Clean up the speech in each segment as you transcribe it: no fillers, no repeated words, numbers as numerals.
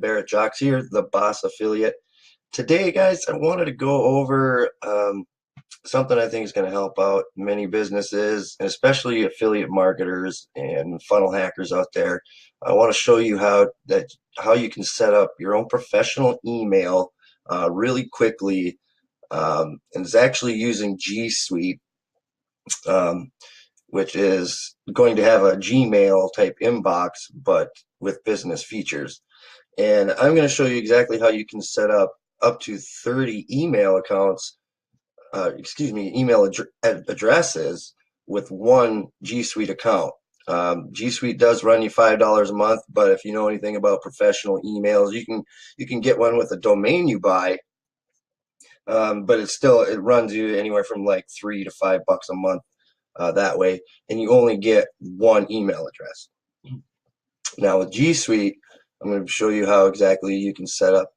Barrett Jocks here, the Boss Affiliate. Today, guys, I wanted to go over something I think is going to help out many businesses, and especially affiliate marketers and funnel hackers out there. I want to show you how you can set up your own professional email really quickly, and it's actually using Gsuite, which is going to have a Gmail type inbox, but with business features. And I'm going to show you exactly how you can set up to 30 email accounts, email addresses with one Gsuite account. Gsuite does run you $5 a month, but if you know anything about professional emails, you can get one with a domain you buy, but it runs you anywhere from like $3 to $5 a month that way, and you only get one email address. Now with Gsuite, I'm going to show you how exactly you can set up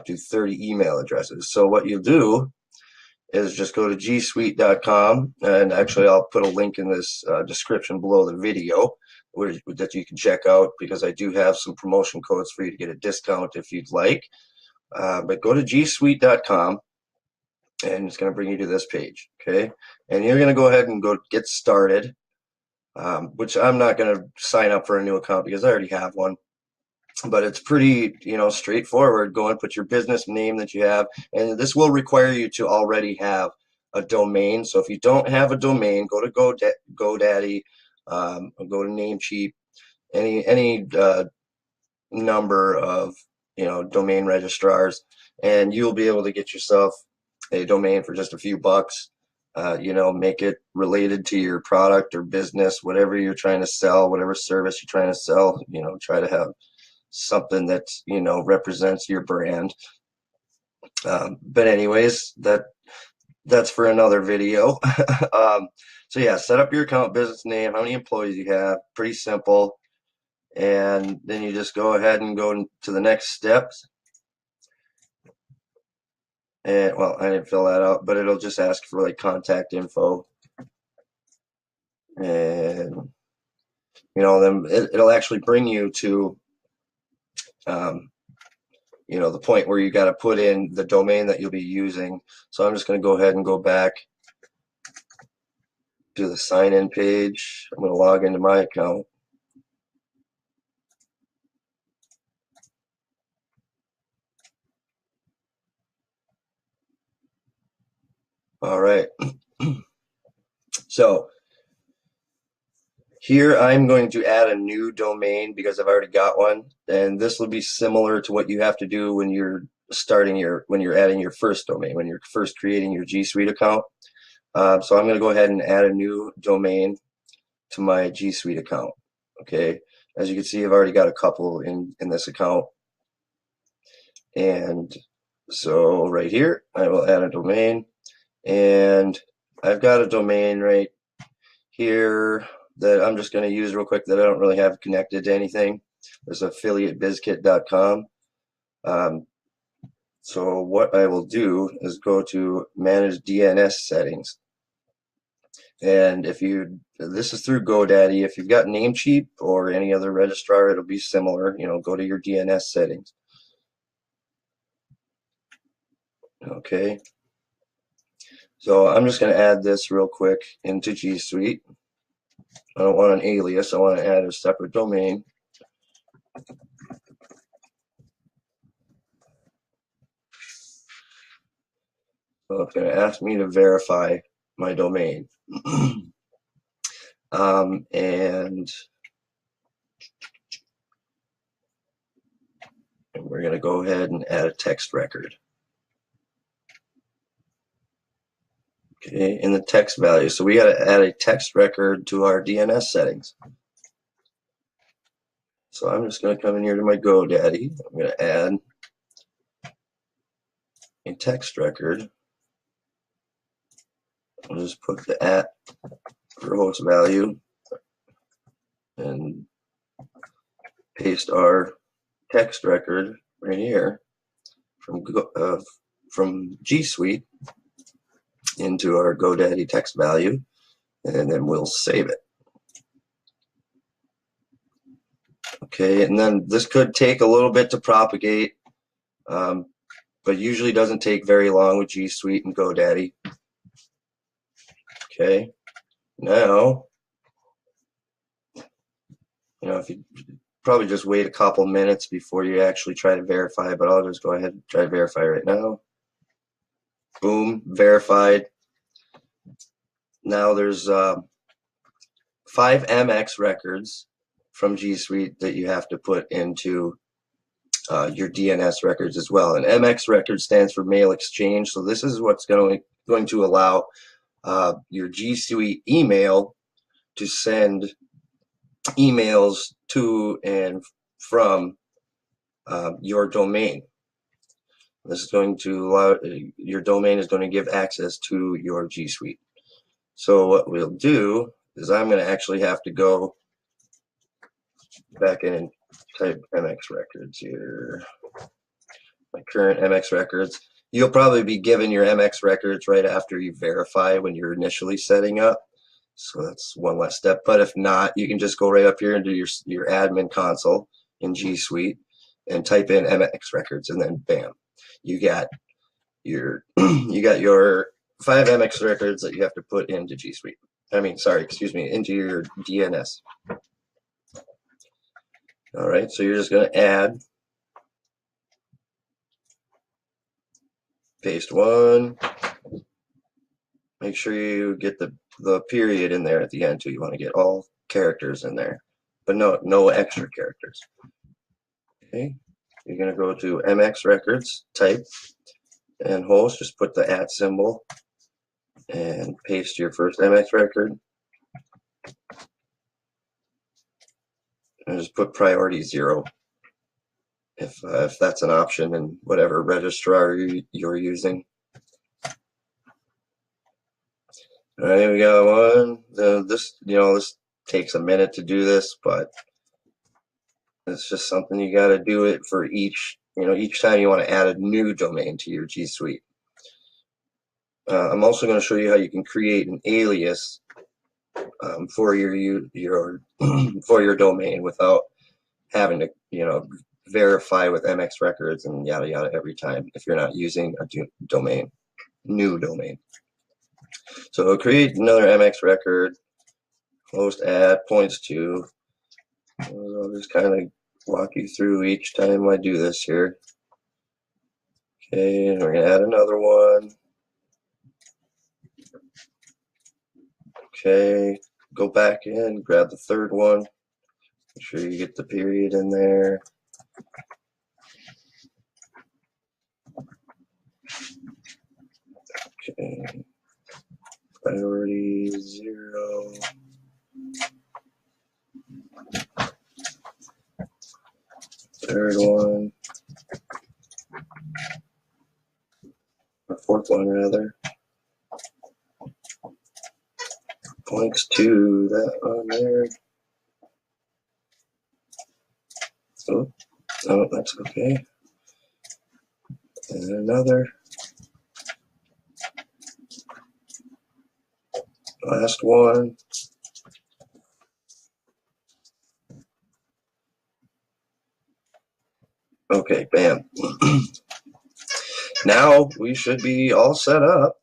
to 30 email addresses. So what you'll do is just go to gsuite.com, and actually I'll put a link in this description below the video that you can check out, because I do have some promotion codes for you to get a discount if you'd like. But go to gsuite.com, and it's going to bring you to this page, okay? And you're going to go ahead and go get started, which I'm not going to sign up for a new account because I already have one. But it's pretty, straightforward. Go and put your business name that you have, and this will require you to already have a domain. So if you don't have a domain, go to GoDaddy, go to Namecheap, any number of domain registrars, and you'll be able to get yourself a domain for just a few bucks. Make it related to your product or business, whatever you're trying to sell, whatever service you're trying to sell. Try to have something that represents your brand. But anyways, that's for another video. So yeah, set up your account, business name, how many employees you have, pretty simple. And then you just go ahead and go to the next steps. And well, I didn't fill that out, but it'll just ask for like contact info, and then it'll actually bring you to the point where you got to put in the domain that you'll be using. So I'm just going to go ahead and go back to the sign-in page. I'm going to log into my account. All right. So here I'm going to add a new domain because I've already got one, and this will be similar to what you have to do when you're adding your first domain, when you're first creating your Gsuite account. So I'm going to go ahead and add a new domain to my Gsuite account. Okay, as you can see, I've already got a couple in this account, and so right here I will add a domain, and I've got a domain right here that I'm just going to use real quick that I don't really have connected to anything. There's affiliatebizkit.com. So what I will do is go to manage DNS settings, and this is through GoDaddy. If you've got Namecheap or any other registrar, it'll be similar. Go to your DNS settings. Okay, so I'm just going to add this real quick into Gsuite. I don't want an alias, I want to add a separate domain. So it's going to ask me to verify my domain. And we're going to go ahead and add a text record. Okay, in the text value. So we got to add a text record to our DNS settings. So I'm just going to come in here to my GoDaddy. I'm going to add a text record. I'll just put the @ for host value and paste our text record right here from Gsuite into our GoDaddy text value, and then we'll save it. Okay, and then this could take a little bit to propagate, but usually doesn't take very long with G Suite and GoDaddy. Okay, now, if you probably just wait a couple minutes before you actually try to verify, but I'll just go ahead and try to verify right now. Boom, verified. Now there's 5 MX records from G Suite that you have to put into your DNS records as well. And MX record stands for mail exchange. So this is what's going to allow your G Suite email to send emails to and from your domain. This is going to allow your domain is going to give access to your G Suite. So what we'll do is I'm going to actually have to go back in and type MX records here. My current MX records. You'll probably be given your MX records right after you verify when you're initially setting up. So that's one less step. But if not, you can just go right up here into your admin console in G Suite and type in MX records, and then bam, you got your 5 MX records that you have to put into G Suite. Into your DNS. All right, so you're just going to add, paste one. Make sure you get the period in there at the end too. You want to get all characters in there, but no extra characters. Okay, you're going to go to MX records, type, and host. Just put the @ symbol and paste your first MX record. And just put priority 0 if that's an option in whatever registrar you're using. All right, we got one. This takes a minute to do this, but it's just something you got to do it for each time you want to add a new domain to your G Suite. I'm also going to show you how you can create an alias for your for your domain without having to verify with MX records and yada yada every time if you're not using a new domain. So create another MX record, host @ points to. I'll just kind of walk you through each time I do this here. Okay, and we're going to add another one. Okay, go back in, grab the third one. Make sure you get the period in there. Okay, priority 0. Third one. Or fourth one, rather. Points to that one there. Oh, that's okay. And another. Last one. Okay, bam. Now we should be all set up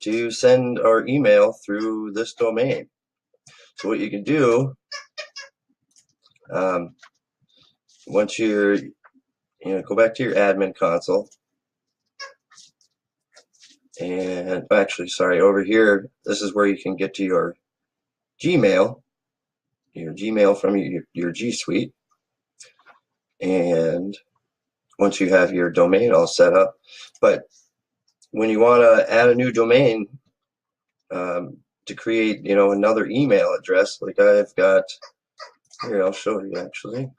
to send our email through this domain. So what you can do, once you're, go back to your admin console, and actually, sorry, over here, this is where you can get to your Gmail from your G Suite, and once you have your domain all set up. But when you want to add a new domain to create, another email address, like I've got here, I'll show you actually.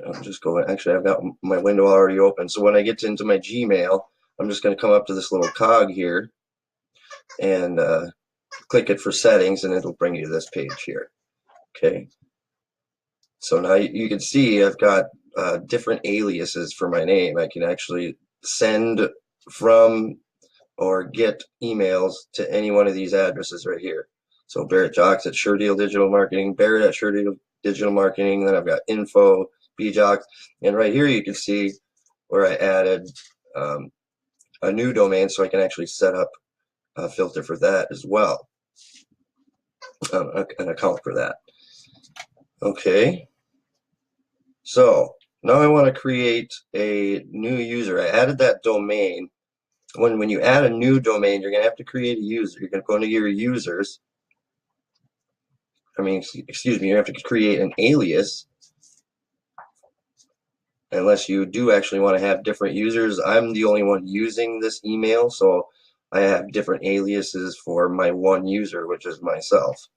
I'm just going. Actually, I've got my window already open. So when I get into my Gmail, I'm just going to come up to this little cog here and click it for settings, and it'll bring you to this page here. Okay. So now you can see I've got different aliases for my name. I can actually send from or get emails to any one of these addresses right here. So Barrett Jocks at Sure Deal Digital Marketing, Barrett at Sure Deal Digital Marketing. Then I've got info, bjocks, and right here you can see where I added a new domain, so I can actually set up a filter for that as well, an account for that. Okay, so now I want to create a new user. I added that domain. When you add a new domain, you're going to have to create a user. You're going to go into your users. Excuse me, you have to create an alias, unless you do actually want to have different users. I'm the only one using this email, so I have different aliases for my one user, which is myself.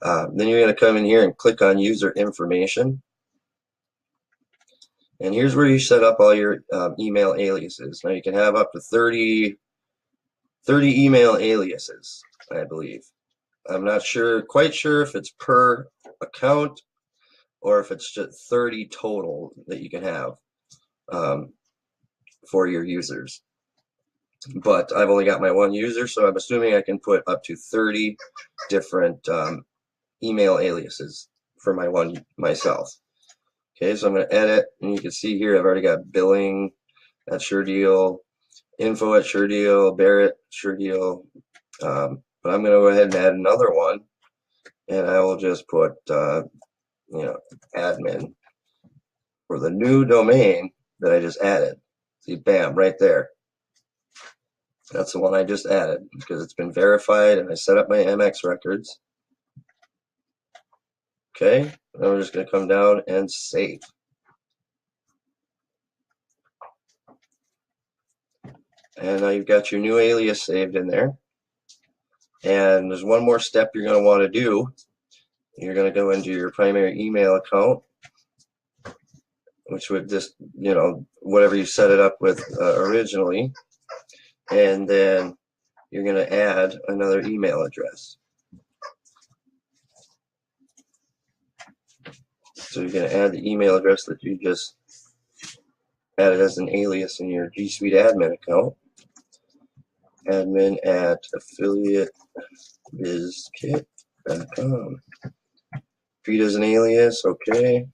Then you're going to come in here and click on user information. And here's where you set up all your email aliases. Now you can have up to 30 email aliases, I believe. I'm not quite sure if it's per account or if it's just 30 total that you can have for your users. But I've only got my one user, so I'm assuming I can put up to 30 different email aliases for myself. Okay, so I'm going to edit, and you can see here I've already got billing at Sure Deal, info at Sure Deal, Barrett Sure Deal. But I'm going to go ahead and add another one, and I will just put admin for the new domain that I just added. See, bam, right there. That's the one I just added because it's been verified, and I set up my MX records. Okay, now we're just going to come down and save. And now you've got your new alias saved in there. And there's one more step you're going to want to do. You're going to go into your primary email account, which would just, whatever you set it up with originally. And then you're going to add another email address. So you're going to add the email address that you just added as an alias in your Gsuite admin account. Admin at AffiliateBizKit.com. Treat as an alias, okay.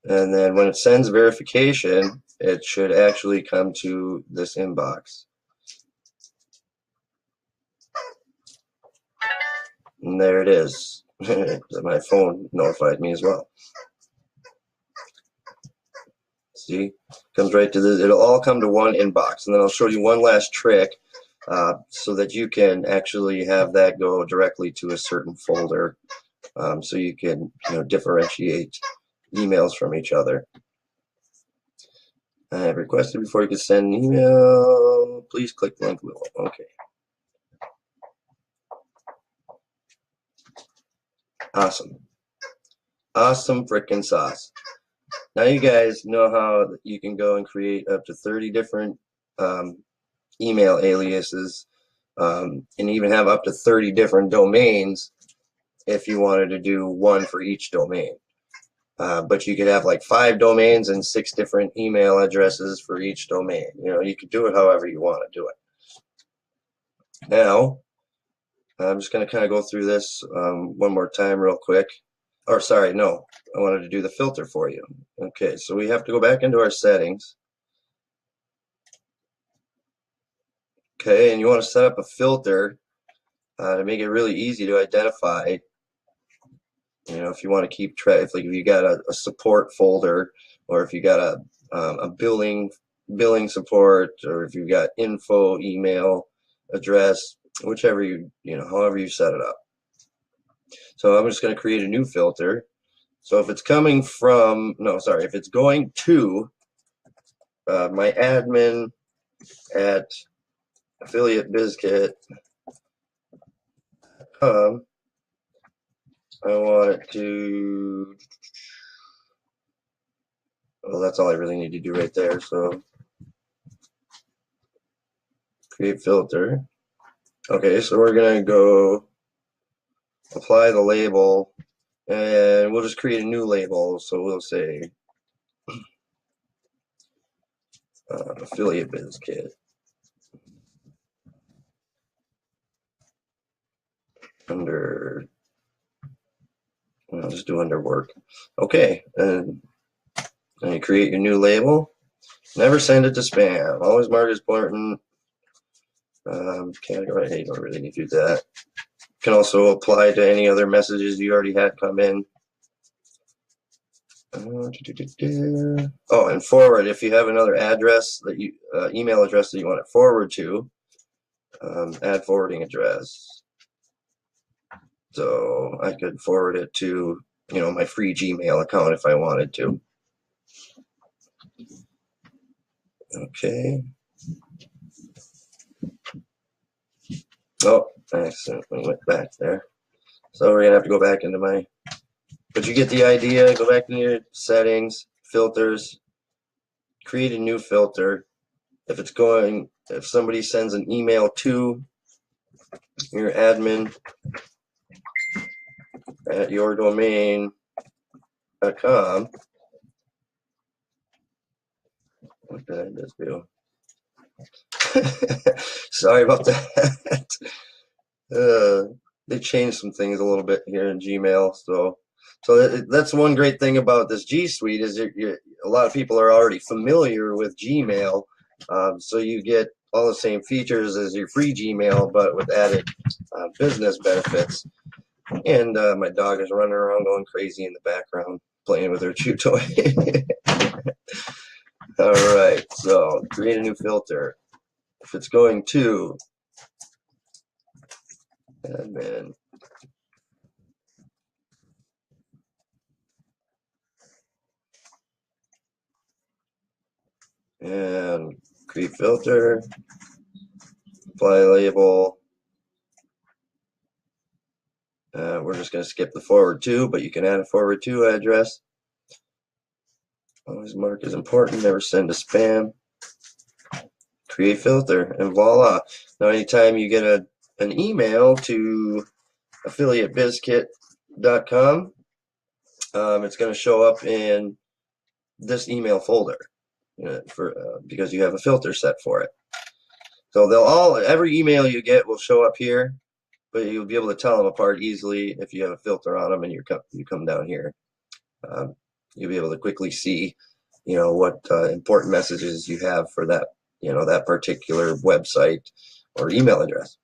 And then when it sends verification, it should actually come to this inbox. And there it is. My phone notified me as well. See, comes right to this. It'll all come to one inbox. And then I'll show you one last trick so that you can actually have that go directly to a certain folder, so you can differentiate emails from each other. I have requested before you can send an email. Please click the link below. Okay. Awesome. Awesome frickin' sauce. Now you guys know how you can go and create up to 30 different email aliases, and even have up to 30 different domains if you wanted to do one for each domain. But you could have like 5 domains and 6 different email addresses for each domain. You could do it however you want to do it. Now, I'm just going to kind of go through this one more time real quick. Or sorry, no, I wanted to do the filter for you. Okay, so we have to go back into our settings. Okay, and you want to set up a filter to make it really easy to identify. If you want to keep track, if you got a support folder, or if you got a billing support, or if you got info, email, address, whichever however you set it up. So I'm just going to create a new filter. So if it's coming from, if it's going to my admin at AffiliateBizKit.com, I want it to, well, that's all I really need to do right there. So create filter. Okay, so we're going to go apply the label, and we'll just create a new label. So we'll say Affiliate BizKit. under, I'll just do under work. Okay, and then you create your new label. Never send it to spam. Always mark as important. Category, hey, you don't really need to do that. Can also apply to any other messages you already had come in. Oh, and forward. If you have another address that you email address that you want to forward to, add forwarding address. So I could forward it to, you know, my free Gmail account if I wanted to. Okay. Oh, I accidentally went back there. So we're gonna have to go back into my, but you get the idea. Go back into your settings, filters, create a new filter. If somebody sends an email to your admin at yourdomain.com, what did I just do? Sorry about that. They changed some things a little bit here in Gmail, so that's one great thing about this G Suite is a lot of people are already familiar with Gmail, so you get all the same features as your free Gmail, but with added business benefits. And my dog is running around going crazy in the background, playing with her chew toy. All right, so create a new filter. If it's going to admin, and create filter, apply label. We're just going to skip the forward to, but you can add a forward to address. Always mark as important, never send to spam. Create filter, and voila. Now anytime you get an email to affiliatebizkit.com, it's going to show up in this email folder, because you have a filter set for it. So every email you get will show up here, but you'll be able to tell them apart easily if you have a filter on them and you come down here. You'll be able to quickly see, what important messages you have for that, that particular website or email address.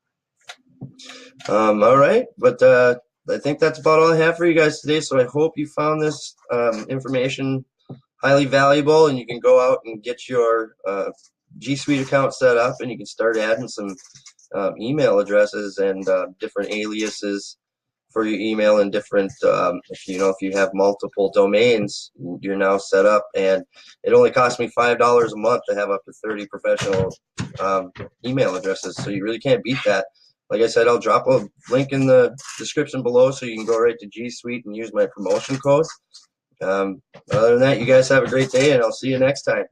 All right, but I think that's about all I have for you guys today. So I hope you found this information highly valuable, and you can go out and get your Gsuite account set up, and you can start adding some email addresses and different aliases for your email, and different if you have multiple domains, you're now set up. And it only cost me $5 a month to have up to 30 professional email addresses, so you really can't beat that. Like I said, I'll drop a link in the description below so you can go right to G Suite and use my promotion code. Other than that, you guys have a great day, and I'll see you next time.